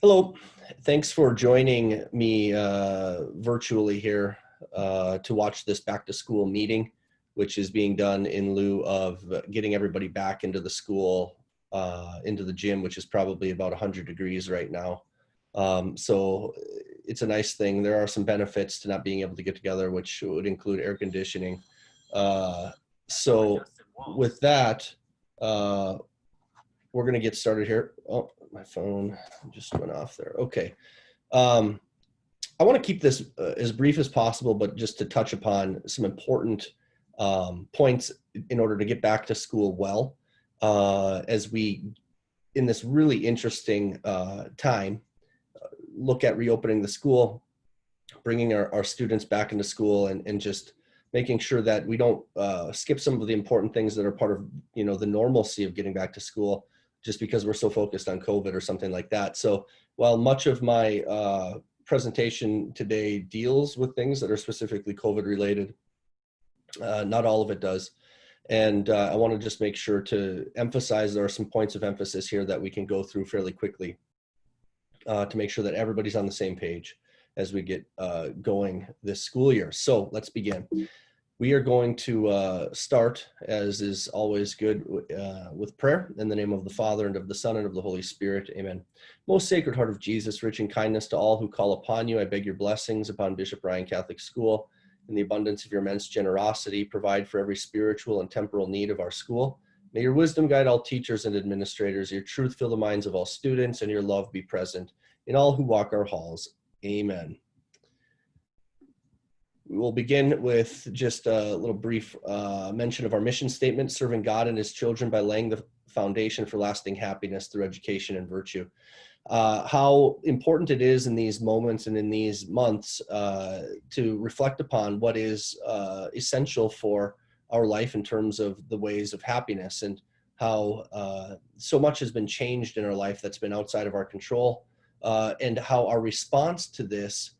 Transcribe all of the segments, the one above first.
Hello, thanks for joining me virtually here to watch this back to school meeting, which is being done in lieu of getting everybody back into the school, into the gym, which is probably about 100 degrees right now. So it's a nice thing. There are some benefits to not being able to get together, which would include air conditioning. So with that, we're going to get started here. Oh, my phone just went off there. Okay. I want to keep this as brief as possible, but just to touch upon some important points in order to get back to school well, as we, in this really interesting time, look at reopening the school, bringing our students back into school, and just making sure that we don't skip some of the important things that are part of, the normalcy of getting back to school, just because we're so focused on COVID or something like that. So while much of my presentation today deals with things that are specifically COVID related, not all of it does. And I want to just make sure to emphasize there are some points of emphasis here that we can go through fairly quickly to make sure that everybody's on the same page as we get going this school year. So let's begin. We are going to start, as is always good, with prayer in the name of the Father, and of the Son, and of the Holy Spirit. Amen. Most Sacred Heart of Jesus, rich in kindness to all who call upon you, I beg your blessings upon Bishop Ryan Catholic School. In the abundance of your immense generosity, provide for every spiritual and temporal need of our school. May your wisdom guide all teachers and administrators, your truth fill the minds of all students, and your love be present in all who walk our halls. Amen. We'll begin with just a little brief mention of our mission statement: serving God and his children by laying the foundation for lasting happiness through education and virtue. How important it is in these moments and in these months to reflect upon what is essential for our life in terms of the ways of happiness, and how so much has been changed in our life that's been outside of our control, and how our response to this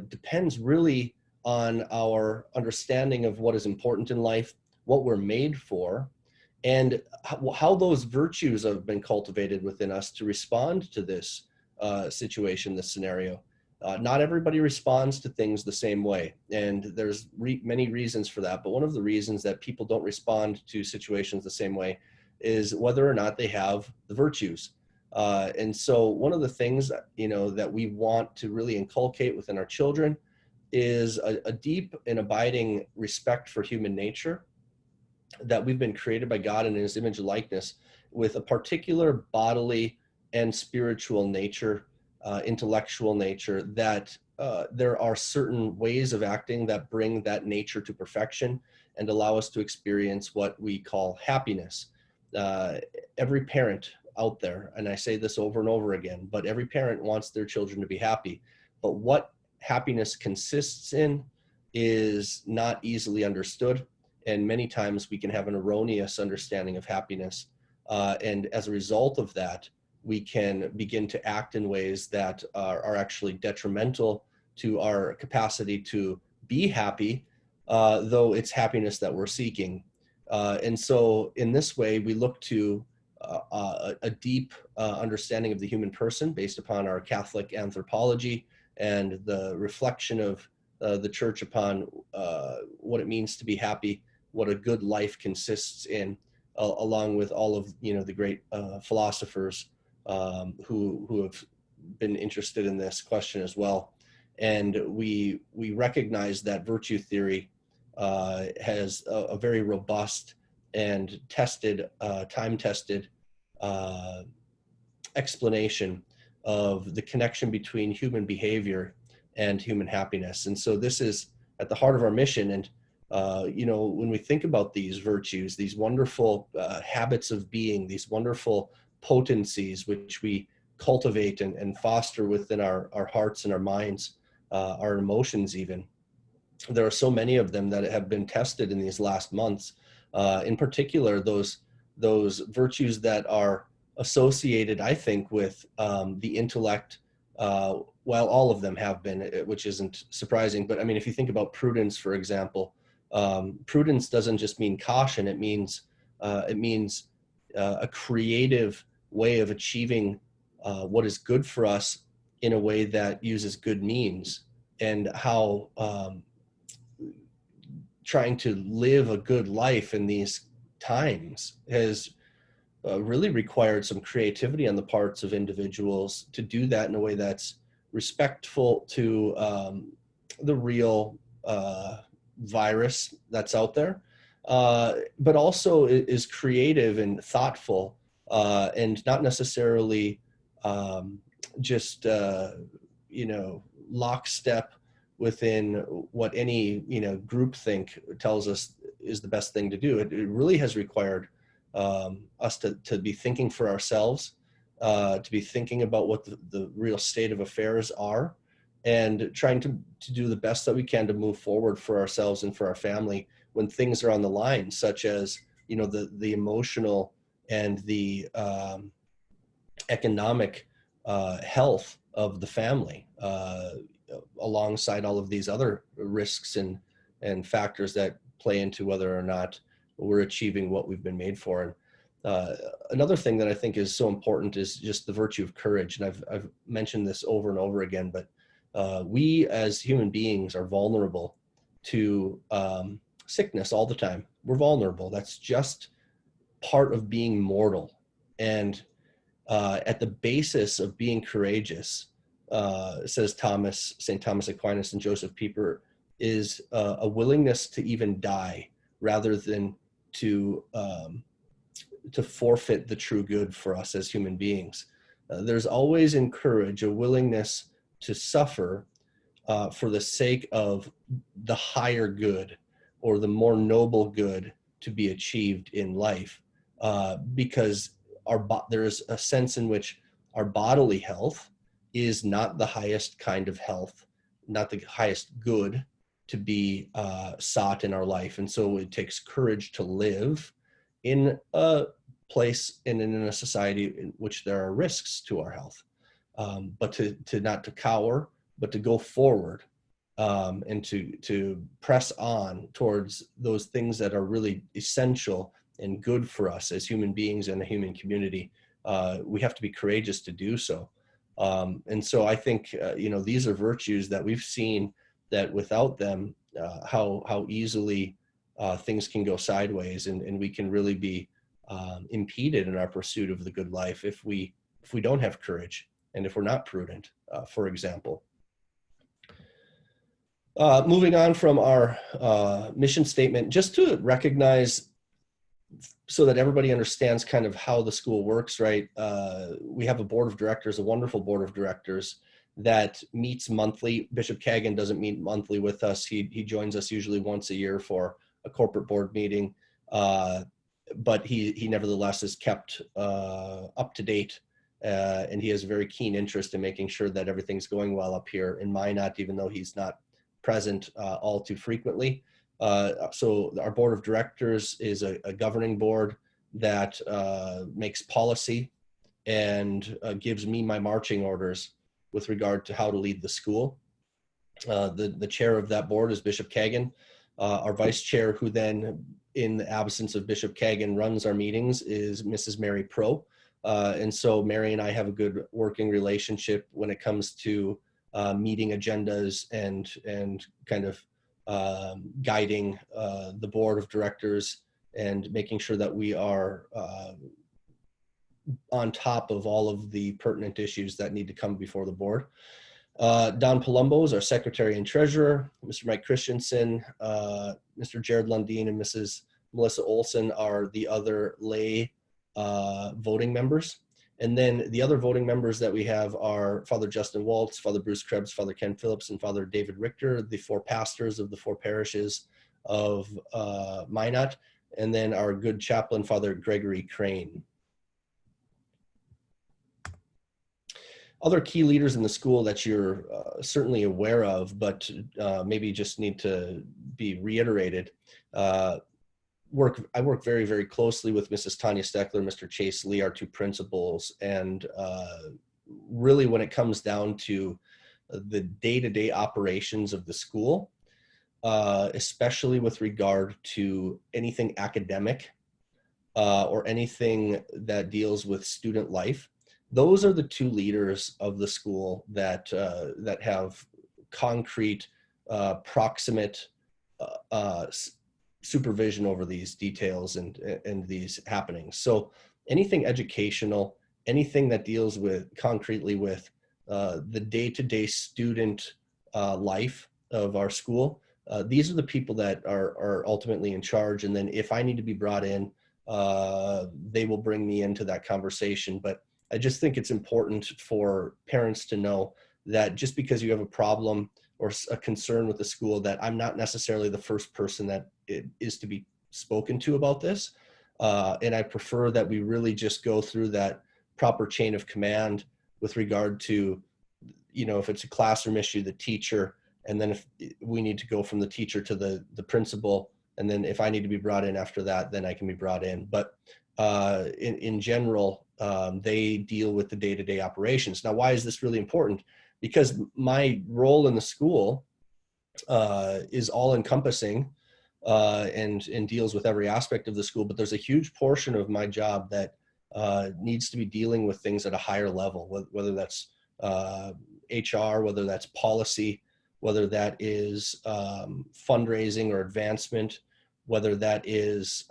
depends really on our understanding of what is important in life, what we're made for, and how those virtues have been cultivated within us to respond to this situation, this scenario. Not everybody responds to things the same way, and there's many reasons for that. But one of the reasons that people don't respond to situations the same way is whether or not they have the virtues. And so one of the things, that we want to really inculcate within our children is a deep and abiding respect for human nature, that we've been created by God in his image and likeness with a particular bodily and spiritual nature, intellectual nature, that there are certain ways of acting that bring that nature to perfection and allow us to experience what we call happiness. Every parent out there, and I say this over and over again, but every parent wants their children to be happy. But what happiness consists in is not easily understood, and many times we can have an erroneous understanding of happiness, and as a result of that, we can begin to act in ways that are actually detrimental to our capacity to be happy, though it's happiness that we're seeking. And so in this way, we look to a deep understanding of the human person based upon our Catholic anthropology and the reflection of the church upon what it means to be happy, what a good life consists in, along with all of the great philosophers who have been interested in this question as well. And we recognize that virtue theory has a very robust and tested, time-tested explanation of the connection between human behavior and human happiness. And so this is at the heart of our mission. And when we think about these virtues, these wonderful habits of being, these wonderful potencies which we cultivate and foster within our hearts and our minds, our emotions even, there are so many of them that have been tested in these last months. In particular, those virtues that are associated, I think, with the intellect, while all of them have been, which isn't surprising. But I mean, if you think about prudence, for example, prudence doesn't just mean caution. It means a creative way of achieving what is good for us in a way that uses good means, and how trying to live a good life in these times has really required some creativity on the parts of individuals to do that in a way that's respectful to the real virus that's out there, but also is creative and thoughtful, and not necessarily just lockstep within what any groupthink tells us is the best thing to do. It really has required us to be thinking for ourselves, to be thinking about what the real state of affairs are, and trying to do the best that we can to move forward for ourselves and for our family when things are on the line, such as the emotional and the economic health of the family, alongside all of these other risks and factors that play into whether or not we're achieving what we've been made for. And another thing that I think is so important is just the virtue of courage. And I've mentioned this over and over again, but we as human beings are vulnerable to sickness all the time. We're vulnerable. That's just part of being mortal. And at the basis of being courageous, says St. Thomas Aquinas and Joseph Pieper, is a willingness to even die rather than to forfeit the true good for us as human beings. There's always in courage a willingness to suffer for the sake of the higher good or the more noble good to be achieved in life, because there is a sense in which our bodily health is not the highest kind of health, not the highest good to be sought in our life. And so it takes courage to live in a place and in a society in which there are risks to our health, but to not to cower, but to go forward, and to press on towards those things that are really essential and good for us as human beings and a human community. We have to be courageous to do so. And so I think, these are virtues that we've seen that without them, how easily things can go sideways, and we can really be impeded in our pursuit of the good life if we don't have courage and if we're not prudent, for example. Moving on from our mission statement, just to recognize so that everybody understands kind of how the school works, right? We have a board of directors, a wonderful board of directors that meets monthly. Bishop Kagan doesn't meet monthly with us. He joins us usually once a year for a corporate board meeting, but he nevertheless is kept up to date, and he has a very keen interest in making sure that everything's going well up here in Minot, even though he's not present all too frequently. So our board of directors is a governing board that makes policy and gives me my marching orders with regard to how to lead the school. The chair of that board is Bishop Kagan. Our vice chair, who then, in the absence of Bishop Kagan, runs our meetings, is Mrs. Mary Pro. And so Mary and I have a good working relationship when it comes to meeting agendas and kind of guiding the board of directors and making sure that we are on top of all of the pertinent issues that need to come before the board. Don Palumbo is our secretary and treasurer. Mr. Mike Christensen, Mr. Jared Lundeen, and Mrs. Melissa Olson are the other lay voting members. And then the other voting members that we have are Father Justin Waltz, Father Bruce Krebs, Father Ken Phillips, and Father David Richter, the four pastors of the four parishes of Minot, and then our good chaplain, Father Gregory Crane. Other key leaders in the school that you're certainly aware of, but maybe just need to be reiterated. I work very, very closely with Mrs. Tanya Steckler, Mr. Chase Lee, our two principals. And really when it comes down to the day-to-day operations of the school, especially with regard to anything academic or anything that deals with student life, those are the two leaders of the school that that have concrete, proximate supervision over these details and these happenings. So anything educational, anything that deals with concretely with the day-to-day student life of our school, these are the people that are ultimately in charge. And then if I need to be brought in, they will bring me into that conversation. But I just think it's important for parents to know that just because you have a problem or a concern with the school, that I'm not necessarily the first person that it is to be spoken to about this. And I prefer that we really just go through that proper chain of command with regard to, you know, if it's a classroom issue, the teacher, and then if we need to go from the teacher to the principal, and then if I need to be brought in after that, then I can be brought in. But in general, they deal with the day-to-day operations. Now, why is this really important? Because my role in the school is all encompassing and deals with every aspect of the school, but there's a huge portion of my job that needs to be dealing with things at a higher level, whether that's HR, whether that's policy, whether that is fundraising or advancement, whether that is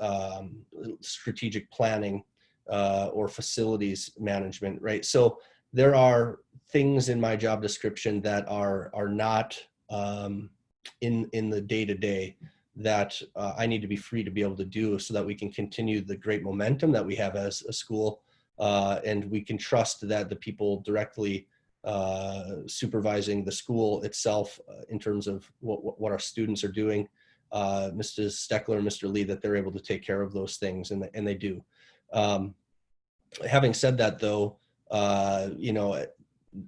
strategic planning or facilities management, right? So there are things in my job description that are not in the day-to-day that I need to be free to be able to do so that we can continue the great momentum that we have as a school, and we can trust that the people directly supervising the school itself in terms of what our students are doing, Mr. Steckler and Mr. Lee, that they're able to take care of those things, and they do. Having said that, though, you know,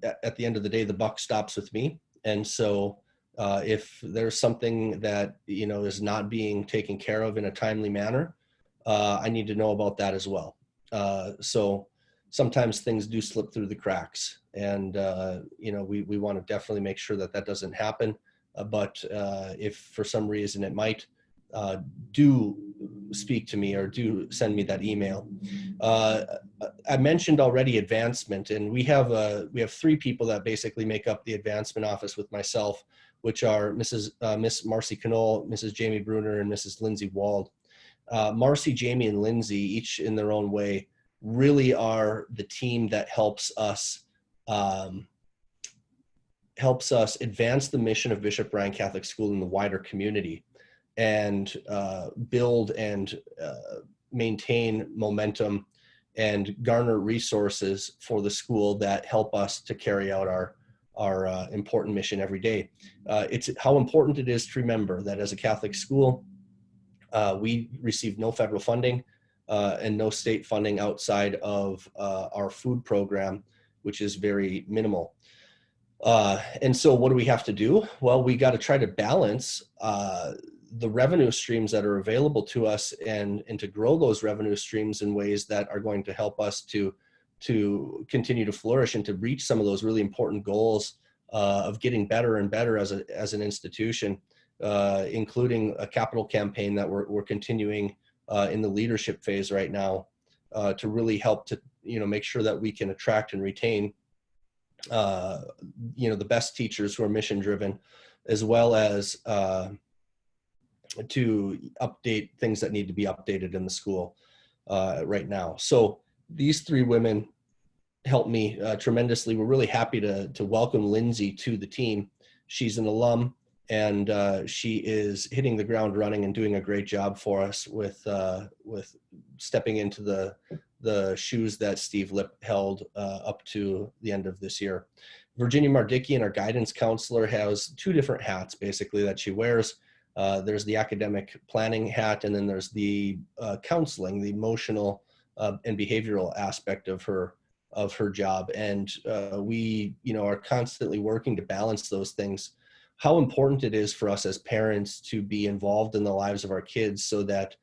at the end of the day, the buck stops with me. And so if there's something that, you know, is not being taken care of in a timely manner, I need to know about that as well. So sometimes things do slip through the cracks, and you know, we want to definitely make sure that that doesn't happen. But if for some reason it might, do speak to me or do send me that email. I mentioned already advancement, and we have three people that basically make up the advancement office with myself, which are Miss Marcy Knoll, Mrs. Jamie Bruner, and Mrs. Lindsay Wald. Marcy, Jamie, and Lindsay, each in their own way, really are the team that helps us advance the mission of Bishop Bryan Catholic School in the wider community, and build and maintain momentum and garner resources for the school that help us to carry out our important mission every day. It's how important it is to remember that as a Catholic school, we receive no federal funding and no state funding outside of our food program, which is very minimal. And so what do we have to do? Well, we got to try to balance the revenue streams that are available to us and to grow those revenue streams in ways that are going to help us to continue to flourish and to reach some of those really important goals of getting better and better as an institution, including a capital campaign that we're continuing in the leadership phase right now to really help to, you know, make sure that we can attract and retain you know, the best teachers who are mission driven, as well as to update things that need to be updated in the school right now. So these three women helped me tremendously. We're really happy to welcome Lindsay to the team. She's an alum, and she is hitting the ground running and doing a great job for us with stepping into the shoes that Steve Lipp held up to the end of this year. Virginia Mardickian, our guidance counselor, has two different hats basically that she wears. There's the academic planning hat, and then there's the counseling, the emotional and behavioral aspect of her job. And we, you know, are constantly working to balance those things. How important it is for us as parents to be involved in the lives of our kids so that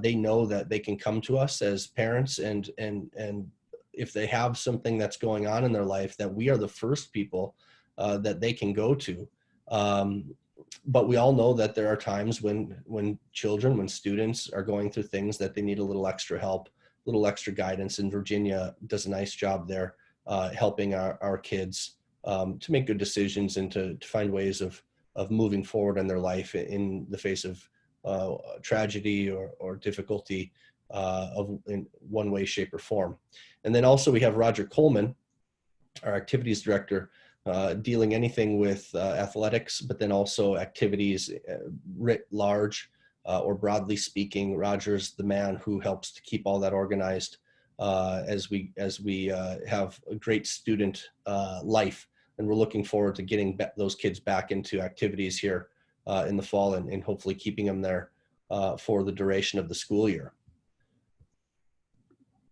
they know that they can come to us as parents, and if they have something that's going on in their life, that we are the first people that they can go to. But we all know that there are times when students are going through things that they need a little extra help, a little extra guidance, and Virginia does a nice job there helping our kids to make good decisions and to find ways of moving forward in their life in the face of tragedy or difficulty in one way, shape, or form. And then also we have Roger Coleman, our activities director, dealing anything with athletics, but then also activities writ large or broadly speaking. Roger's the man who helps to keep all that organized as we have a great student life. And we're looking forward to getting those kids back into activities here in the fall and hopefully keeping them there for the duration of the school year.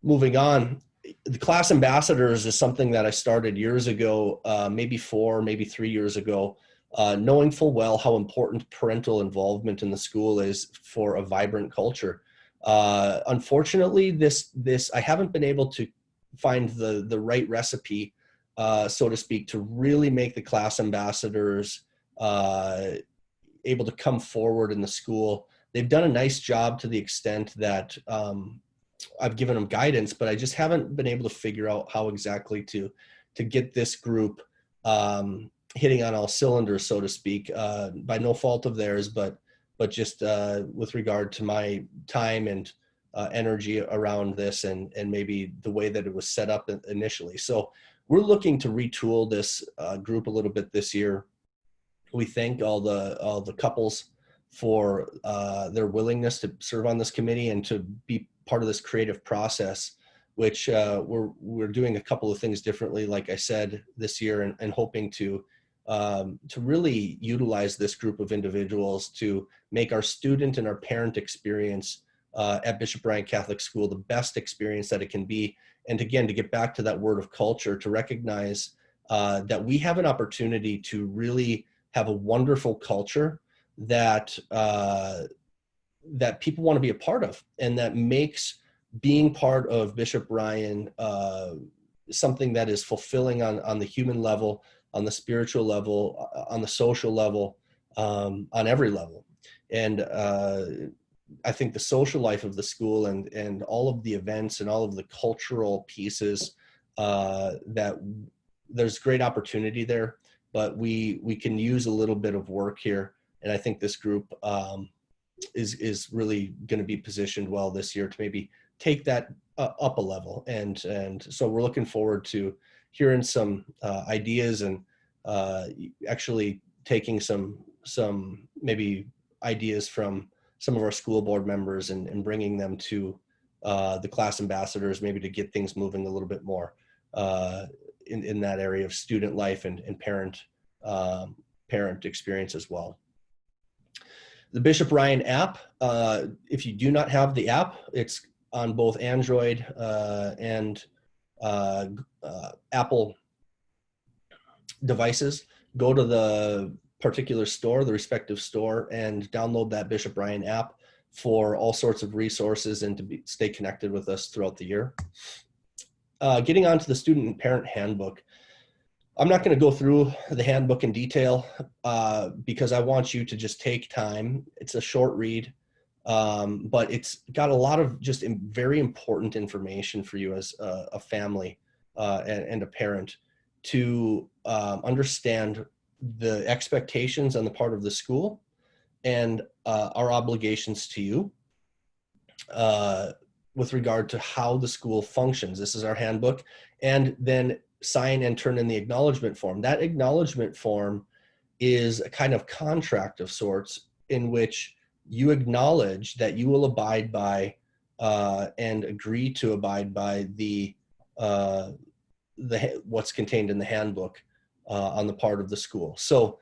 Moving on, the class ambassadors is something that I started years ago, maybe 3 years ago, knowing full well how important parental involvement in the school is for a vibrant culture. Unfortunately, this I haven't been able to find the right recipe, so to speak, to really make the class ambassadors able to come forward in the school. They've done a nice job to the extent that I've given them guidance, but I just haven't been able to figure out how exactly to get this group hitting on all cylinders, so to speak, by no fault of theirs, but just with regard to my time and energy around this and maybe the way that it was set up initially. So we're looking to retool this group a little bit this year. We thank all the couples for their willingness to serve on this committee and to be part of this creative process, which we're doing a couple of things differently, like I said, this year, and hoping to really utilize this group of individuals to make our student and our parent experience at Bishop Bryant Catholic School the best experience that it can be. And again, to get back to that word of culture, to recognize that we have an opportunity to really have a wonderful culture that that people want to be a part of, and that makes being part of Bishop Bryant something that is fulfilling on the human level, on the spiritual level, on the social level, on every level. And I think the social life of the school and all of the events and all of the cultural pieces, that there's great opportunity there, but we can use a little bit of work here. And I think this group is really going to be positioned well this year to maybe take that up a level. And so we're looking forward to hearing some ideas and actually taking some maybe ideas from some of our school board members and bringing them to the class ambassadors, maybe to get things moving a little bit more in that area of student life and parent experience as well. The Bishop Bryant app, if you do not have the app, it's on both Android and Apple devices. Go to the particular store, the respective store, and download that Bishop Bryant app for all sorts of resources and to stay connected with us throughout the year. Getting on to the student and parent handbook. I'm not going to go through the handbook in detail because I want you to just take time. It's a short read, but it's got a lot of just very important information for you as a family and a parent to understand the expectations on the part of the school and our obligations to you with regard to how the school functions. This is our handbook. And then sign and turn in the acknowledgement form. That acknowledgement form is a kind of contract of sorts in which you acknowledge that you will abide by and agree to abide by the what's contained in the handbook on the part of the school. So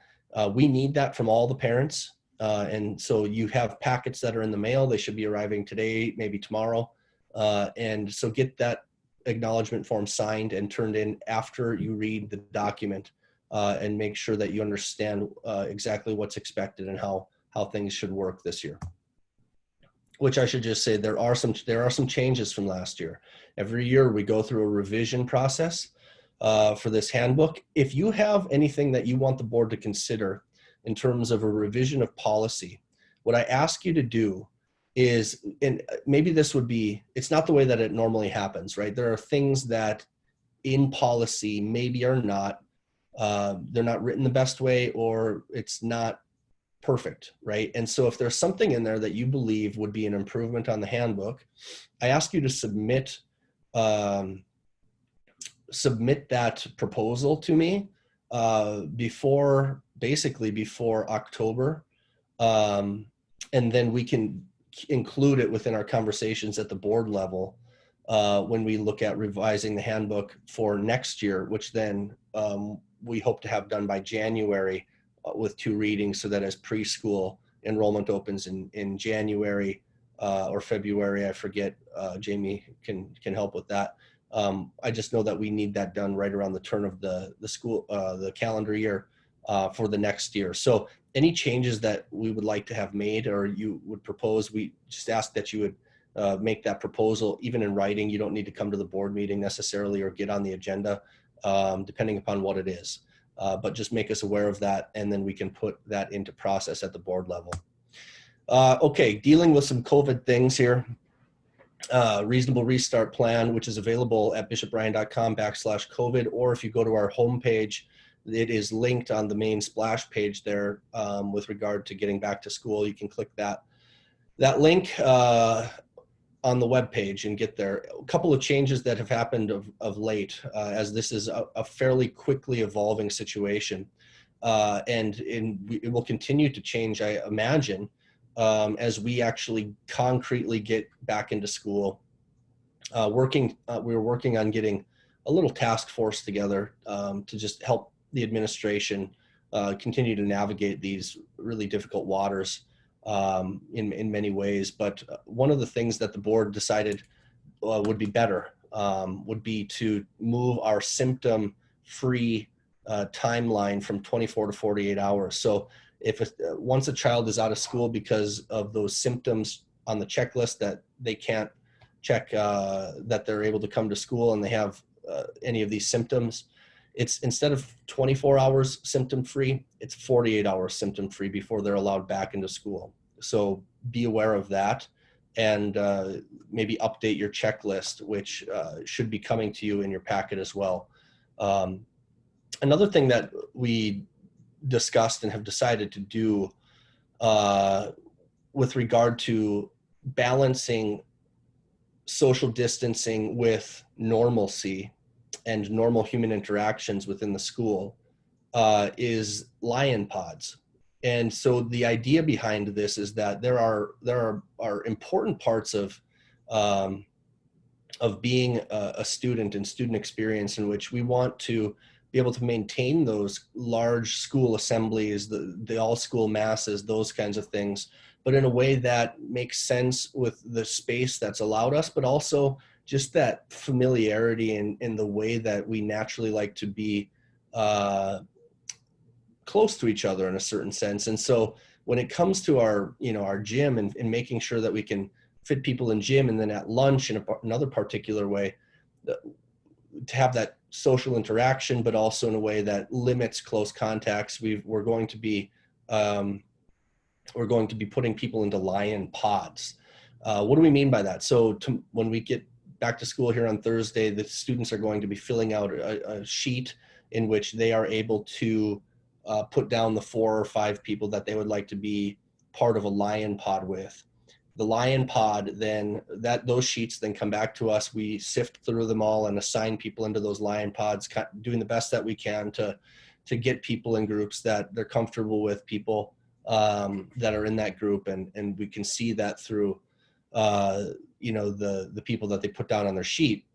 we need that from all the parents. And so you have packets that are in the mail. They should be arriving today, maybe tomorrow. And so get that acknowledgement form signed and turned in after you read the document and make sure that you understand exactly what's expected and how things should work this year. Which I should just say, there are some changes from last year. Every year we go through a revision process for this handbook. If you have anything that you want the board to consider in terms of a revision of policy, what I ask you to do is, and maybe this would be, it's not the way that it normally happens, right? There are things that in policy maybe are not, they're not written the best way, or it's not perfect, right? And so if there's something in there that you believe would be an improvement on the handbook, I ask you to um, submit that proposal to me basically before October. And then we can include it within our conversations at the board level when we look at revising the handbook for next year, which then we hope to have done by January with 2 readings, so that as preschool enrollment opens in January or February, I forget, Jamie can help with that. I just know that we need that done right around the turn of the school, the calendar year for the next year. So any changes that we would like to have made or you would propose, we just ask that you would make that proposal, even in writing. You don't need to come to the board meeting necessarily or get on the agenda, depending upon what it is. But just make us aware of that, and then we can put that into process at the board level. Okay, dealing with some COVID things here. Reasonable restart plan, which is available at bishopbryan.com/COVID, or if you go to our homepage, it is linked on the main splash page there with regard to getting back to school. You can click that link on the web page and get there. A couple of changes that have happened of late, as this is a fairly quickly evolving situation, and it will continue to change, I imagine, as we actually concretely get back into school. We were working on getting a little task force together to just help the administration continue to navigate these really difficult waters in many ways. But one of the things that the board decided would be better would be to move our symptom-free timeline from 24 to 48 hours. So once a child is out of school because of those symptoms on the checklist that they can't check that they're able to come to school and they have any of these symptoms, it's instead of 24 hours symptom free, it's 48 hours symptom free before they're allowed back into school. So be aware of that, and maybe update your checklist, which should be coming to you in your packet as well. Another thing that we discussed and have decided to do with regard to balancing social distancing with normalcy and normal human interactions within the school is lion pods. And so the idea behind this is that there are important parts of being a student and student experience in which we want to be able to maintain those large school assemblies, the all school masses, those kinds of things, but in a way that makes sense with the space that's allowed us, but also just that familiarity in the way that we naturally like to be close to each other in a certain sense. And so when it comes to our gym and making sure that we can fit people in gym, and then at lunch in another particular way, to have that social interaction, but also in a way that limits close contacts, we're going to be putting people into lion pods. What do we mean by that? So when we get back to school here on Thursday, the students are going to be filling out a sheet in which they are able to put down the 4 or 5 people that they would like to be part of a lion pod with. The lion pod, then those sheets then come back to us. We sift through them all and assign people into those lion pods, doing the best that we can to get people in groups that they're comfortable with, people that are in that group, and we can see that through the people that they put down on their sheet.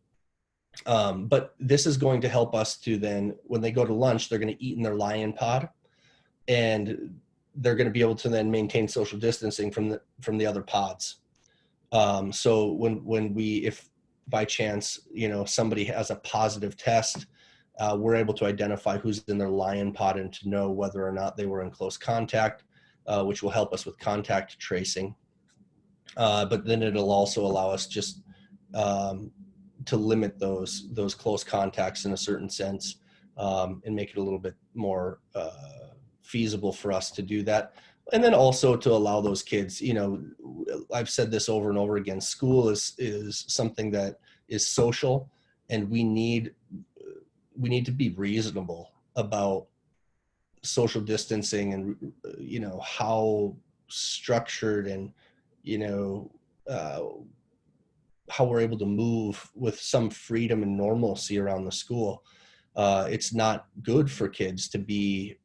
But this is going to help us to then, when they go to lunch, they're going to eat in their lion pod, and they're going to be able to then maintain social distancing from the other pods. So if by chance, somebody has a positive test, we're able to identify who's in their lion pod and to know whether or not they were in close contact, which will help us with contact tracing. But then it'll also allow us just to limit those close contacts in a certain sense, and make it a little bit more feasible for us to do that. And then also to allow those kids, I've said this over and over again, school is something that is social, and we need we need to be reasonable about social distancing and, how structured and, uh, how we're able to move with some freedom and normalcy around the school. It's not good for kids to be,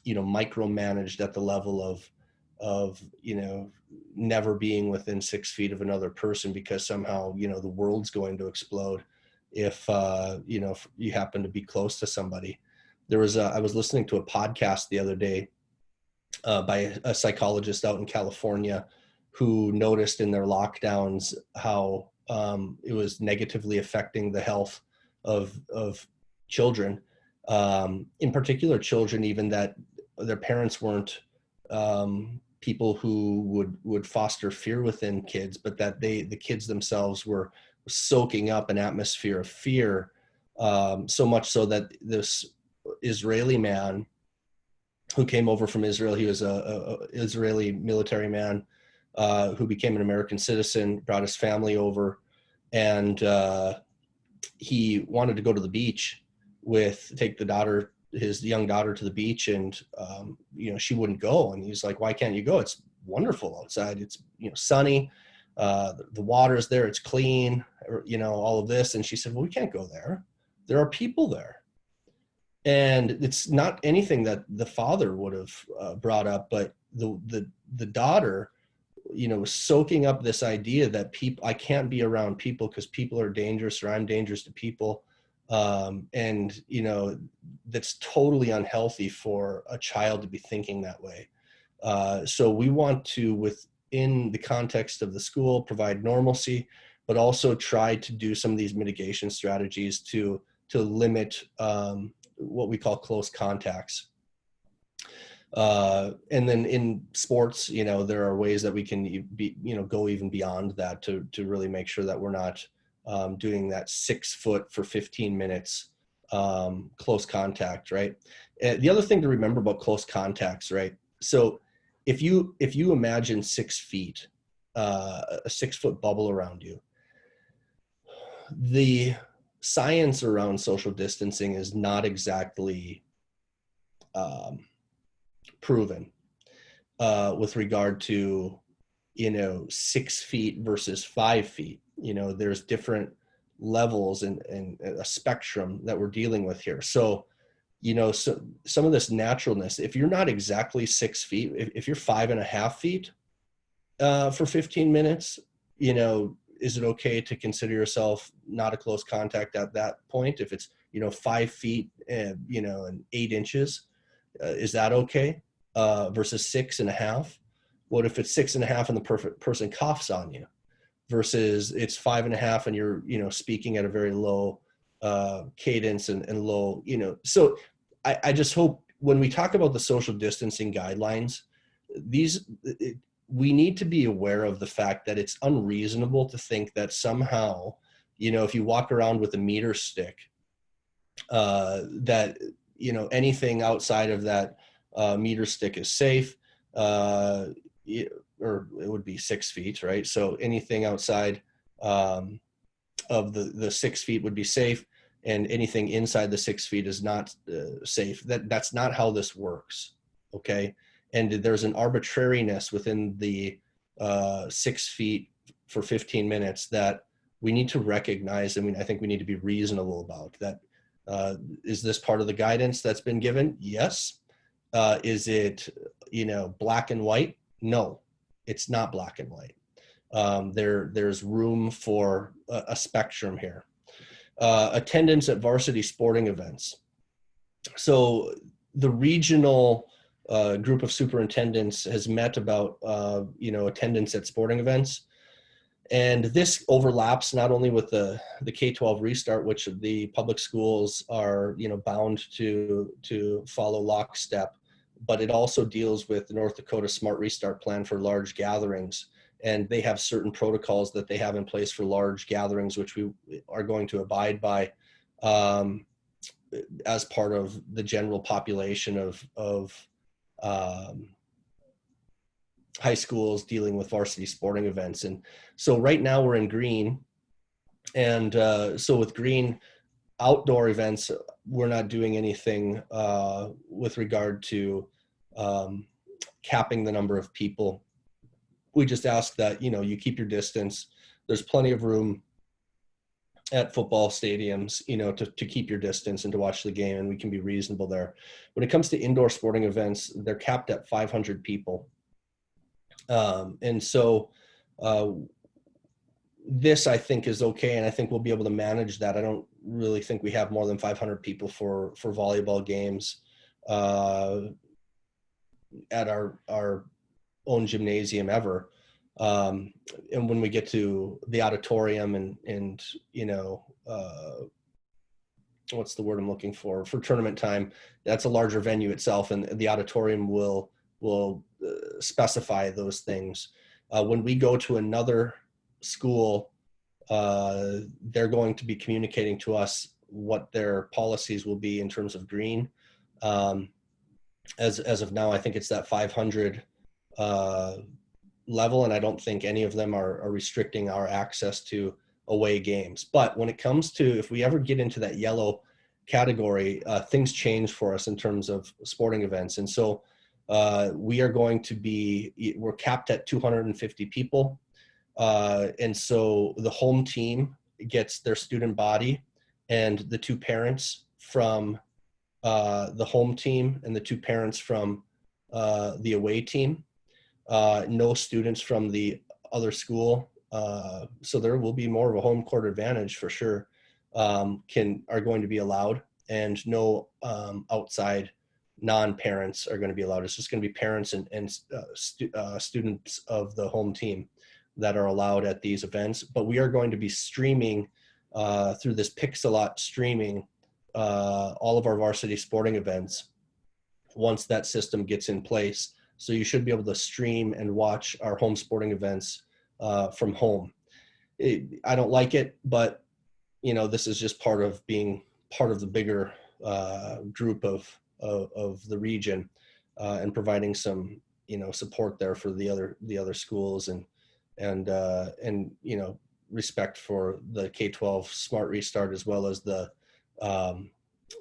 micromanaged at the level of, never being within 6 feet of another person, because somehow, the world's going to explode if you happen to be close to somebody. I was listening to a podcast the other day by a psychologist out in California who noticed in their lockdowns how it was negatively affecting the health of children, in particular children even that their parents weren't people who would foster fear within kids, but that the kids themselves were soaking up an atmosphere of fear, so much so that this Israeli man who came over from Israel, he was a Israeli military man who became an American citizen, brought his family over, and he wanted to go to the beach take his young daughter to the beach, and she wouldn't go. And he's like, "Why can't you go? It's wonderful outside. It's sunny. The water's there. It's clean. All of this." And she said, "Well, we can't go there. There are people there." And it's not anything that the father would have brought up, but the daughter, was soaking up this idea that I can't be around people because people are dangerous, or I'm dangerous to people. And that's totally unhealthy for a child to be thinking that way. So we want to, within the context of the school, provide normalcy, but also try to do some of these mitigation strategies to limit what we call close contacts. And then in sports, there are ways that we can go even beyond that to really make sure that we're not doing that 6 foot for 15 minutes close contact, right? The other thing to remember about close contacts, right? So if you imagine 6 feet, a 6 foot bubble around you, the science around social distancing is not exactly proven with regard to 6 feet versus 5 feet. There's different levels and a spectrum that we're dealing with here. So so some of this naturalness, if you're not exactly 6 feet, if you're 5.5 feet for 15 minutes, is it okay to consider yourself not a close contact at that point? If it's 5 feet and 8 inches, is that okay? Versus 6.5? What if it's 6.5 and the person coughs on you, versus it's 5.5 and you're speaking at a very low cadence and low, so I just hope when we talk about the social distancing guidelines, we need to be aware of the fact that it's unreasonable to think that somehow, if you walk around with a meter stick, that anything outside of that meter stick is safe, or it would be 6 feet, right? So anything outside of the 6 feet would be safe, and anything inside the 6 feet is not safe. That's not how this works, okay? And there's an arbitrariness within the 6 feet for 15 minutes that we need to recognize. I think we need to be reasonable about that. Is this part of the guidance that's been given? Yes. Is it, black and white? No, it's not black and white. There's room for a spectrum here. Attendance at varsity sporting events. So the regional group of superintendents has met about, attendance at sporting events. And this overlaps not only with the K-12 restart, which the public schools are, bound to follow lockstep, but it also deals with the North Dakota Smart Restart Plan for large gatherings. And they have certain protocols that they have in place for large gatherings, which we are going to abide by as part of the general population of high schools dealing with varsity sporting events. And so right now we're in green. And so with green, outdoor events, we're not doing anything with regard to capping the number of people. We just ask that, you keep your distance. There's plenty of room at football stadiums, to keep your distance and to watch the game, and we can be reasonable there. When it comes to indoor sporting events, they're capped at 500 people. And so this, I think, is okay, and I think we'll be able to manage that. I don't really think we have more than 500 people for volleyball games at our own gymnasium ever. And when we get to the auditorium and what's the word I'm looking for tournament time, that's a larger venue itself, and the auditorium will specify those things. When we go to another school, they're going to be communicating to us what their policies will be in terms of green. As of now, I think it's that 500 level, and I don't think any of them are restricting our access to away games. But when it comes to, if we ever get into that yellow category, things change for us in terms of sporting events. And so we're capped at 250 people. And so the home team gets their student body and the two parents from the home team and the two parents from the away team. No students from the other school. So there will be more of a home court advantage for sure, are going to be allowed, and no outside non-parents are going to be allowed. It's just going to be parents and students of the home team that are allowed at these events. But we are going to be streaming through this Pixelot streaming all of our varsity sporting events once that system gets in place. So you should be able to stream and watch our home sporting events from home. I don't like it, but this is just part of being part of the bigger group of the region, and providing some support there for the other schools, and respect for the K-12 Smart Restart, as well as the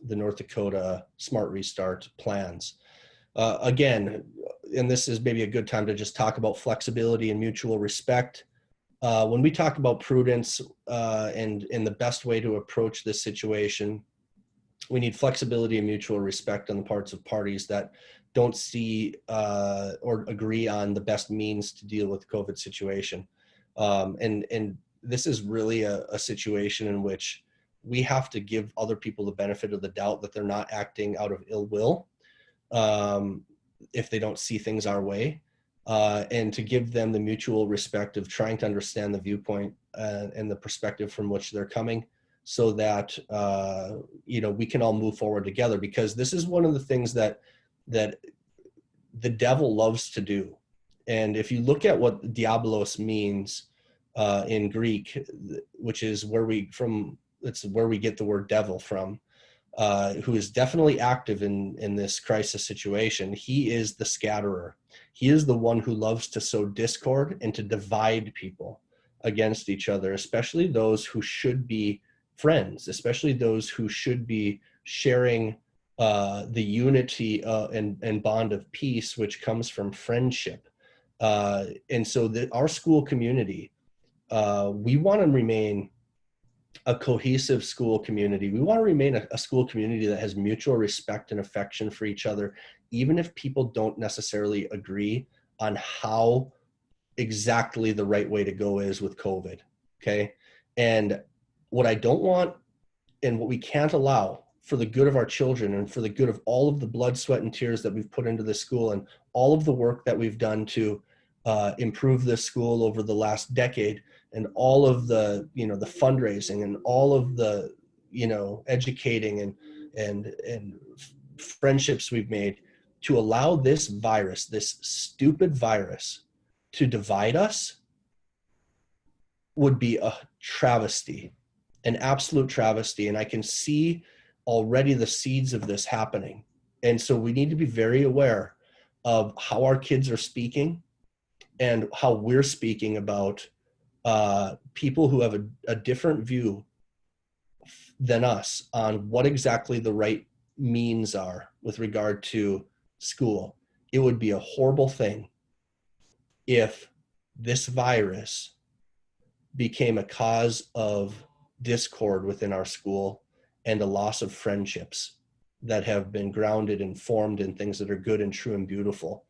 North Dakota Smart Restart plans. Again, and this is maybe a good time to just talk about flexibility and mutual respect. When we talk about prudence and the best way to approach this situation, we need flexibility and mutual respect on the parts of parties that don't see or agree on the best means to deal with the COVID situation. And this is really a situation in which we have to give other people the benefit of the doubt that they're not acting out of ill will if they don't see things our way, and to give them the mutual respect of trying to understand the viewpoint and the perspective from which they're coming, so that we can all move forward together. Because this is one of the things that the devil loves to do. And if you look at what diabolos means in Greek, which is it's where we get the word devil from, who is definitely active in this crisis situation. He is the scatterer. He is the one who loves to sow discord and to divide people against each other, especially those who should be friends, especially those who should be sharing the unity and bond of peace, which comes from friendship. And so our school community, we want to remain a cohesive school community. We want to remain a school community that has mutual respect and affection for each other, even if people don't necessarily agree on how exactly the right way to go is with COVID. Okay. And what I don't want, and what we can't allow, for the good of our children and for the good of all of the blood, sweat, and tears that we've put into this school, and all of the work that we've done to improve this school over the last decade, and all of the the fundraising and all of the educating and friendships we've made, to allow this virus, this stupid virus, to divide us would be a travesty, an absolute travesty. And I can see already the seeds of this happening. And so we need to be very aware of how our kids are speaking and how we're speaking about people who have a different view than us on what exactly the right means are with regard to school. It would be a horrible thing if this virus became a cause of discord within our school and a loss of friendships that have been grounded and formed in things that are good and true and beautiful.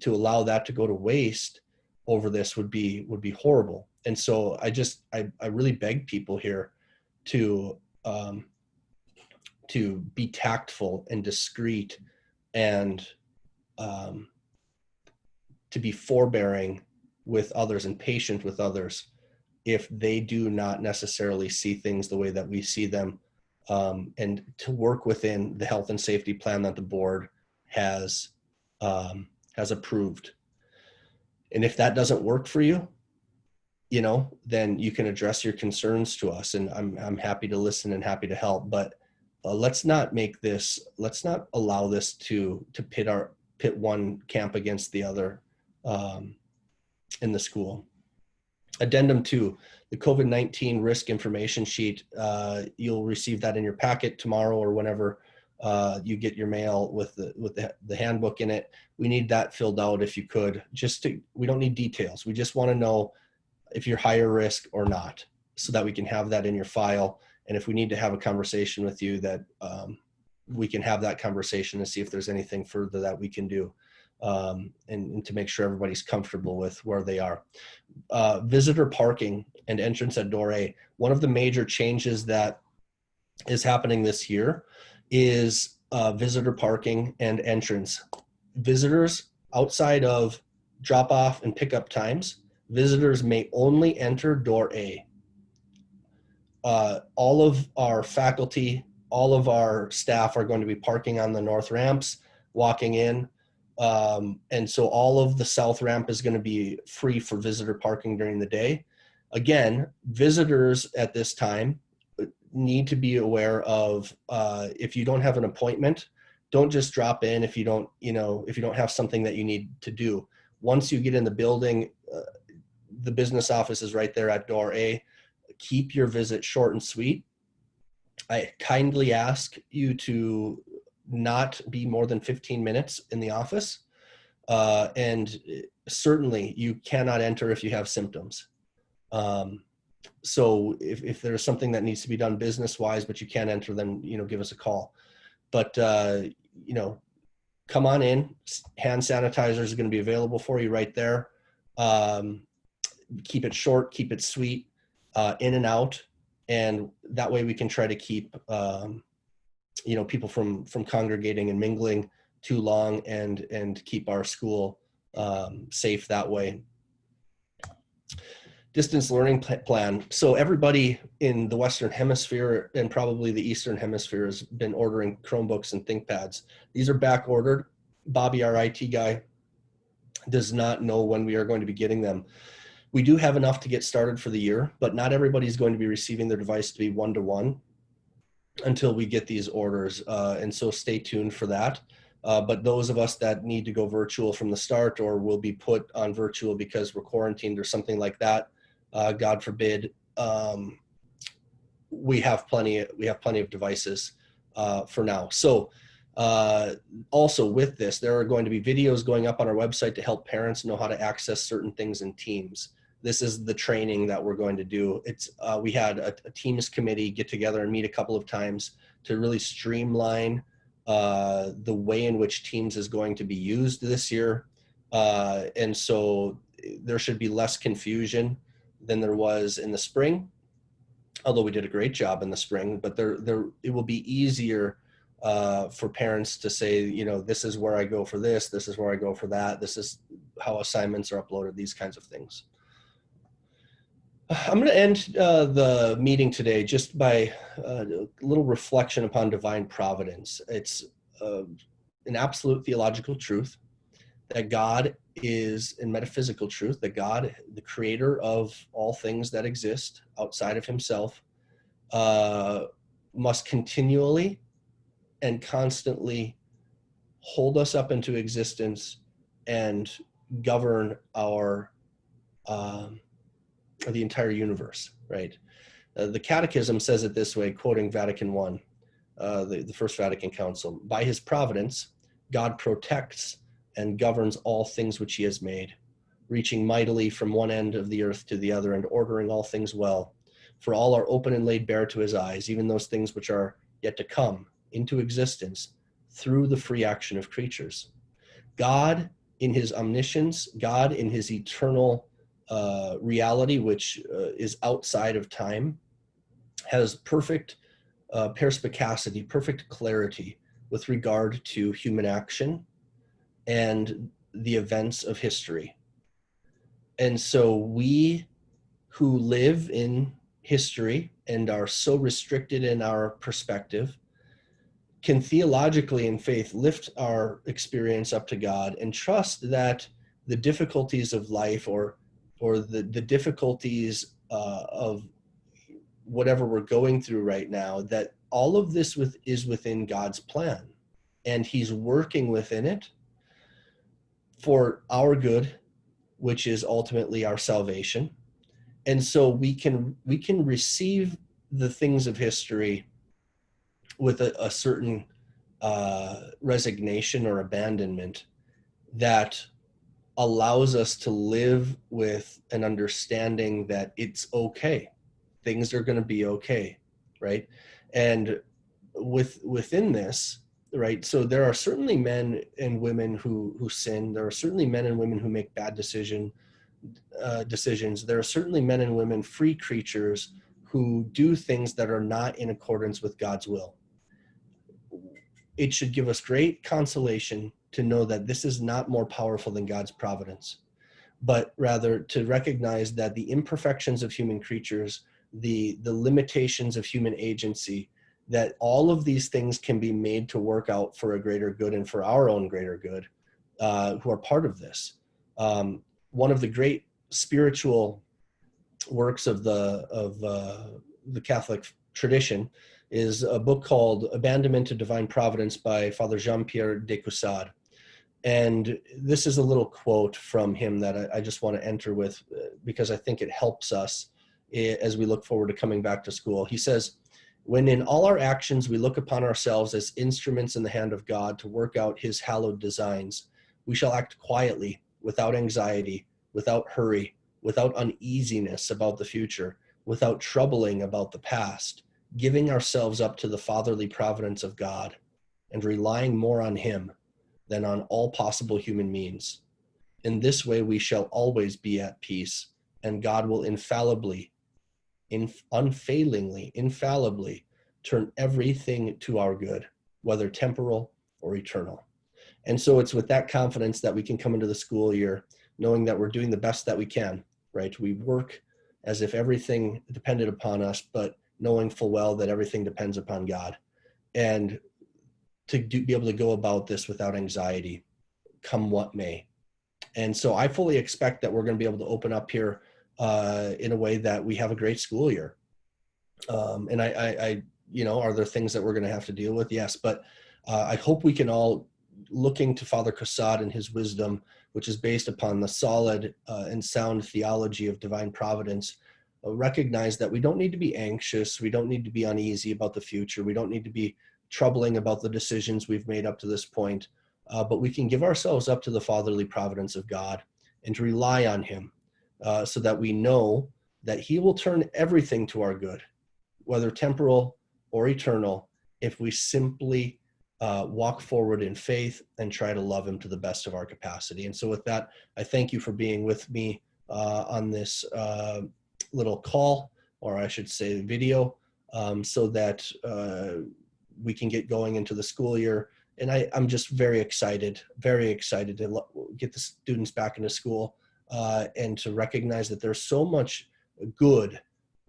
To allow that to go to waste over this would be horrible. And so I really beg people here to be tactful and discreet, and to be forbearing with others and patient with others if they do not necessarily see things the way that we see them, and to work within the health and safety plan that the board has approved. And if that doesn't work for you, then you can address your concerns to us, and I'm happy to listen and happy to help. But let's not allow this to pit one camp against the other in the school. Addendum 2, the COVID-19 risk information sheet. You'll receive that in your packet tomorrow or whenever you get your mail with the handbook in it. We need that filled out if you could. We don't need details. We just want to know if you're higher risk or not, so that we can have that in your file. And if we need to have a conversation with you, that we can have that conversation and see if there's anything further that we can do, and to make sure everybody's comfortable with where they are. Visitor parking and entrance at door A. One of the major changes that is happening this year is visitor parking and entrance. Visitors, outside of drop off and pickup times, visitors may only enter door A. All of our faculty, all of our staff are going to be parking on the north ramps, walking in. And so all of the south ramp is going to be free for visitor parking during the day. Again, visitors at this time need to be aware of, if you don't have an appointment, don't just drop in if you don't have something that you need to do. Once you get in the building, the business office is right there at door A. Keep your visit short and sweet. I kindly ask you to not be more than 15 minutes in the office. And certainly you cannot enter if you have symptoms. So if there's something that needs to be done business-wise, but you can't enter, then, give us a call. But, come on in. Hand sanitizer is going to be available for you right there. Keep it short, keep it sweet, in and out. And that way we can try to keep, people from congregating and mingling too long, and keep our school safe that way. Distance learning plan. So everybody in the Western Hemisphere and probably the Eastern Hemisphere has been ordering Chromebooks and ThinkPads. These are back ordered. Bobby, our IT guy, does not know when we are going to be getting them. We do have enough to get started for the year, but not everybody's going to be receiving their device to be one-to-one until we get these orders. And so stay tuned for that. But those of us that need to go virtual from the start, or will be put on virtual because we're quarantined or something like that, God forbid, we have plenty of devices for now. So also with this, there are going to be videos going up on our website to help parents know how to access certain things in Teams. This is the training that we're going to do. We had a Teams committee get together and meet a couple of times to really streamline the way in which Teams is going to be used this year. And so there should be less confusion than there was in the spring, although we did a great job in the spring. But it will be easier for parents to say, this is where I go for this is where I go for that, this is how assignments are uploaded, these kinds of things. I'm going to end the meeting today just by a little reflection upon divine providence. It's an absolute theological truth that God is, in metaphysical truth, that God, the creator of all things that exist outside of himself, must continually and constantly hold us up into existence and govern the entire universe, right? The Catechism says it this way, quoting Vatican I, the First Vatican Council: by his providence, God protects and governs all things which he has made, reaching mightily from one end of the earth to the other, and ordering all things well. For all are open and laid bare to his eyes, even those things which are yet to come into existence through the free action of creatures. God in his omniscience, God in his eternal reality, which is outside of time, has perfect perspicacity, perfect clarity with regard to human action and the events of history. And so we who live in history and are so restricted in our perspective can theologically in faith lift our experience up to God and trust that the difficulties of life or the difficulties of whatever we're going through right now, that all of this is within God's plan, and he's working within it for our good, which is ultimately our salvation. And so we can receive the things of history with a certain resignation or abandonment that allows us to live with an understanding that it's okay. Things are going to be okay, right? And within this, right, so there are certainly men and women who sin. There are certainly men and women who make bad decisions. There are certainly men and women, free creatures, who do things that are not in accordance with God's will. It should give us great consolation to know that this is not more powerful than God's providence, but rather to recognize that the imperfections of human creatures, the limitations of human agency, that all of these things can be made to work out for a greater good and for our own greater good, who are part of this. One of the great spiritual works of the Catholic tradition is a book called Abandonment to Divine Providence by Father Jean-Pierre de Caussade. And this is a little quote from him that I just want to enter with because I think it helps us as we look forward to coming back to school. He says, when in all our actions we look upon ourselves as instruments in the hand of God to work out his hallowed designs, we shall act quietly, without anxiety, without hurry, without uneasiness about the future, without troubling about the past, giving ourselves up to the fatherly providence of God and relying more on him than on all possible human means. In this way, we shall always be at peace, and God will infallibly turn everything to our good, whether temporal or eternal. And so it's with that confidence that we can come into the school year, knowing that we're doing the best that we can, right? We work as if everything depended upon us, but knowing full well that everything depends upon God. And to be able to go about this without anxiety, come what may. And so I fully expect that we're going to be able to open up here in a way that we have a great school year. And I are there things that we're going to have to deal with? Yes, but I hope we can all, looking to Father Caussade and his wisdom, which is based upon the solid and sound theology of divine providence, recognize that we don't need to be anxious. We don't need to be uneasy about the future. We don't need to be troubling about the decisions we've made up to this point. But we can give ourselves up to the fatherly providence of God and to rely on him so that we know that he will turn everything to our good, whether temporal or eternal, if we simply walk forward in faith and try to love him to the best of our capacity. And so with that, I thank you for being with me on this little call, or I should say video, so that we can get going into the school year. And I'm just very excited to get the students back into school and to recognize that there's so much good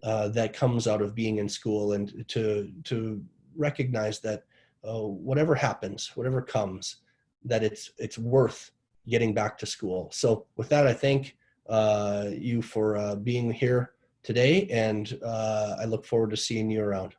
that comes out of being in school, and to recognize that whatever happens, whatever comes, that it's worth getting back to school. So with that, I thank you for being here today, and I look forward to seeing you around.